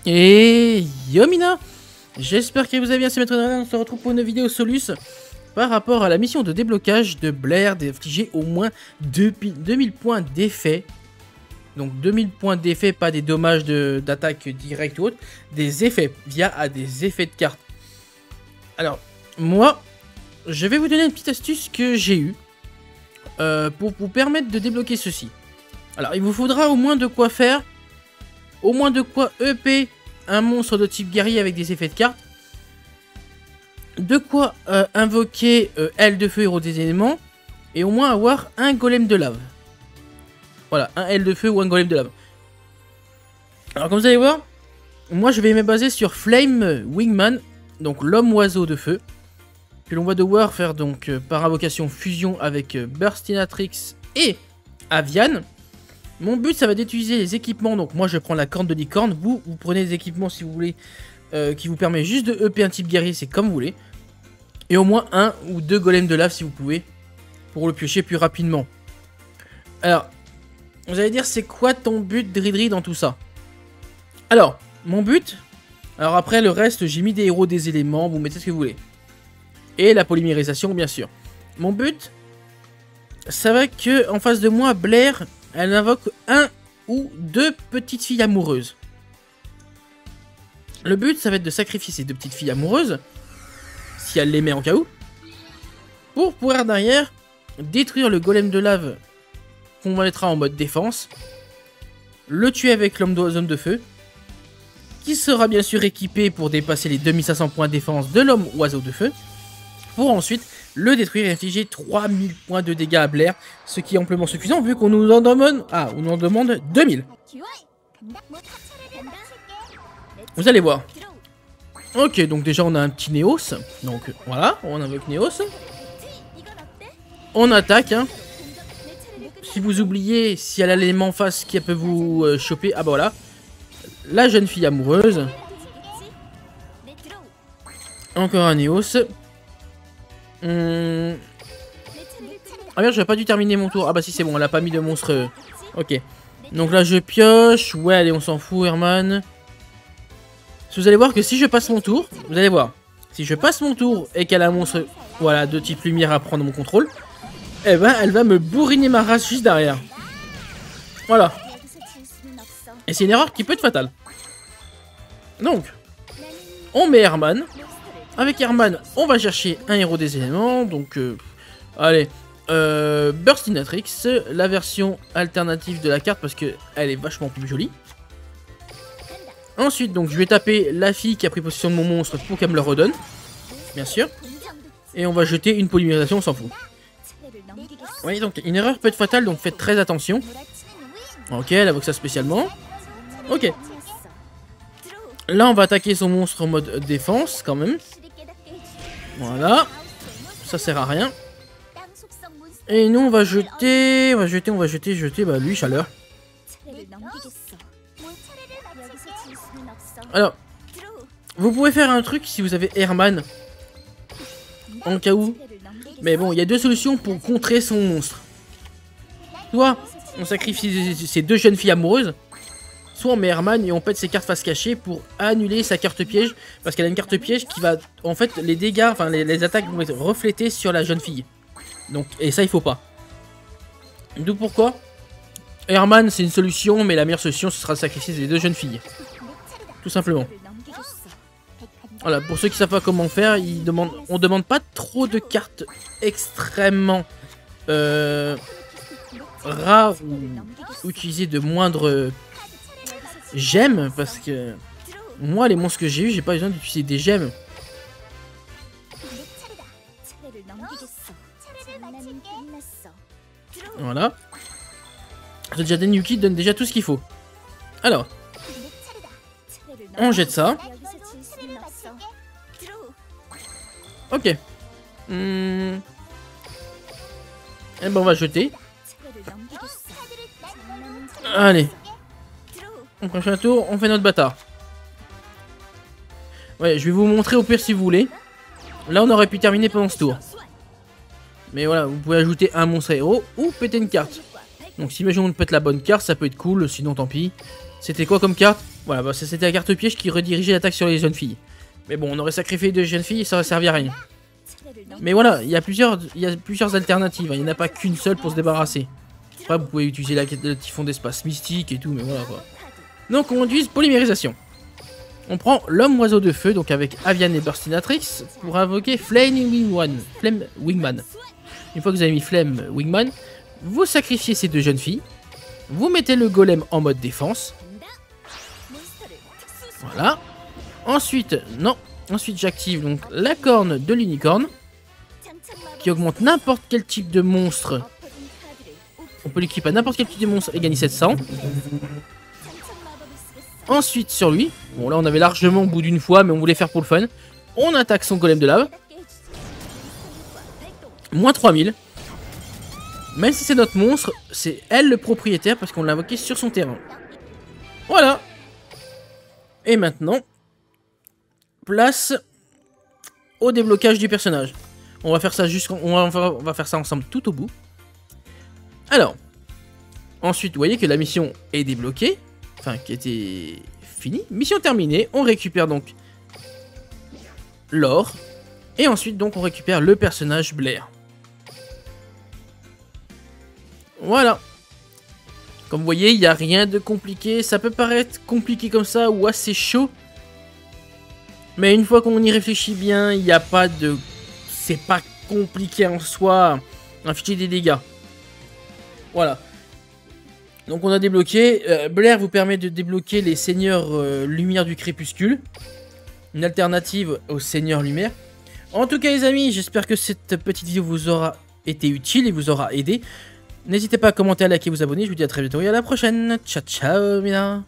Et Yomina, j'espère que vous allez bien, c'est Maître Dragon. On se retrouve pour une vidéo Solus par rapport à la mission de déblocage de Blair d'infliger au moins 2000 points d'effet. Donc 2000 points d'effet, pas des dommages d'attaque directe ou autre, des effets via des effets de cartes. Alors, moi, je vais vous donner une petite astuce que j'ai eue pour vous permettre de débloquer ceci. Alors, il vous faudra au moins de quoi faire, au moins de quoi EP un monstre de type guerrier avec des effets de cartes, de quoi invoquer aile de feu héros des éléments, et au moins avoir un golem de lave. Voilà, un aile de feu ou un golem de lave. Alors comme vous allez voir, moi je vais me baser sur Flame Wingman, donc l'homme oiseau de feu, que l'on va devoir faire donc par invocation fusion avec Burstinatrix et Avian. Mon but ça va d'utiliser les équipements, donc moi je prends la corne de licorne, vous prenez des équipements si vous voulez, qui vous permet juste de EP un type guerrier, c'est comme vous voulez. Et au moins un ou deux golems de lave si vous pouvez, pour le piocher plus rapidement. Alors, vous allez dire c'est quoi ton but Dridri dans tout ça? Alors, mon but, alors après le reste j'ai mis des héros des éléments, vous mettez ce que vous voulez. Et la polymérisation bien sûr. Mon but, ça va que en face de moi, Blair, elle invoque un ou deux petites filles amoureuses. Le but, ça va être de sacrifier ces deux petites filles amoureuses, si elle les met en cas où, pour pouvoir derrière détruire le golem de lave qu'on mettra en mode défense, le tuer avec l'homme de feu, qui sera bien sûr équipé pour dépasser les 2500 points de défense de l'homme oiseau de feu, pour ensuite le détruire et infliger 3000 points de dégâts à Blair, ce qui est amplement suffisant vu qu'on nous en demande, on nous en demande 2000. Vous allez voir. Ok, donc déjà on a un petit Néos, donc voilà, on invoque Néos. On attaque, hein. Si vous oubliez, si elle a l'élément en face qui peut vous choper, ah bah voilà. La jeune fille amoureuse. Encore un Néos. Ah merde, j'aurais pas dû terminer mon tour. Ah bah si c'est bon, elle a pas mis de monstre. Ok. Donc là je pioche. Ouais, allez, on s'en fout, Herman. Vous allez voir que si je passe mon tour, vous allez voir. Si je passe mon tour et qu'elle a un monstre, voilà, de type lumière à prendre mon contrôle, eh ben elle va me bourriner ma race juste derrière. Voilà. Et c'est une erreur qui peut être fatale. Donc, on met Herman. Avec Herman, on va chercher un héros des éléments. Donc, allez, Burstinatrix, la version alternative de la carte parce que elle est vachement plus jolie. Ensuite, donc, je vais taper la fille qui a pris possession de mon monstre pour qu'elle me le redonne. Bien sûr. Et on va jeter une polymérisation, on s'en fout. Oui, donc, une erreur peut être fatale, donc faites très attention. Ok, elle invoque ça spécialement. Ok. Là, on va attaquer son monstre en mode défense, quand même. Voilà. Ça sert à rien. Et nous, on va jeter... bah, lui, chaleur. Alors, vous pouvez faire un truc si vous avez Herman, en cas où. Mais bon, il y a deux solutions pour contrer son monstre. Soit on sacrifie ces deux jeunes filles amoureuses, soit on met Herman et on pète ses cartes face cachée pour annuler sa carte piège. Parce qu'elle a une carte piège qui va... En fait, les dégâts, enfin les attaques vont être reflétées sur la jeune fille. Donc, et ça, il faut pas. D'où pourquoi Herman, c'est une solution, mais la meilleure solution, ce sera de sacrifier ces deux jeunes filles. Tout simplement. Voilà, pour ceux qui savent pas comment faire, on demande pas trop de cartes extrêmement rares ou utiliser de moindres gemmes, parce que moi, les monstres que j'ai eu, j'ai pas besoin d'utiliser des gemmes. Voilà. Le Jaden Yuki donne déjà tout ce qu'il faut. Alors, on jette ça. Ok. Et ben on va jeter. Allez. Au prochain tour, on fait notre bâtard. Ouais, je vais vous montrer au pire si vous voulez. Là, on aurait pu terminer pendant ce tour. Mais voilà, vous pouvez ajouter un monstre héros ou péter une carte. Donc si imaginons on pète la bonne carte, ça peut être cool, sinon tant pis. C'était quoi comme carte? Voilà, bah, c'était la carte piège qui redirigeait l'attaque sur les jeunes filles. Mais bon, on aurait sacrifié 2 jeunes filles et ça aurait servi à rien. Mais voilà, il y a plusieurs alternatives, hein. Il n'y en a pas qu'une seule pour se débarrasser. Après, vous pouvez utiliser le typhon d'espace mystique et tout, mais voilà quoi. Donc on utilise polymérisation. On prend l'homme oiseau de feu, donc avec Avian et Burstinatrix, pour invoquer Flame Wingman. Une fois que vous avez mis Flame Wingman, vous sacrifiez ces 2 jeunes filles. Vous mettez le golem en mode défense. Voilà. Ensuite j'active donc la corne de l'unicorne, qui augmente n'importe quel type de monstre. On peut l'équiper à n'importe quel type de monstre et gagner 700. Ensuite sur lui, bon là on avait largement au bout d'une fois, mais on voulait faire pour le fun. On attaque son golem de lave. Moins 3000. Même si c'est notre monstre, c'est elle le propriétaire parce qu'on l'a invoqué sur son terrain. Voilà. Et maintenant, place au déblocage du personnage. On va faire ça on va faire ça ensemble tout au bout. Alors, ensuite, vous voyez que la mission est débloquée. Enfin, qui était finie. Mission terminée. On récupère donc l'or. Et ensuite, donc, on récupère le personnage Blair. Voilà. Comme vous voyez, il n'y a rien de compliqué. Ça peut paraître compliqué comme ça ou assez chaud. Mais une fois qu'on y réfléchit bien, il n'y a pas de... C'est pas compliqué en soi. Infliger des dégâts. Voilà. Donc on a débloqué. Blair vous permet de débloquer les seigneurs lumière du crépuscule. Une alternative aux seigneurs lumière. En tout cas les amis, j'espère que cette petite vidéo vous aura été utile et vous aura aidé. N'hésitez pas à commenter, à liker, vous abonner. Je vous dis à très bientôt et à la prochaine. Ciao ciao, mina.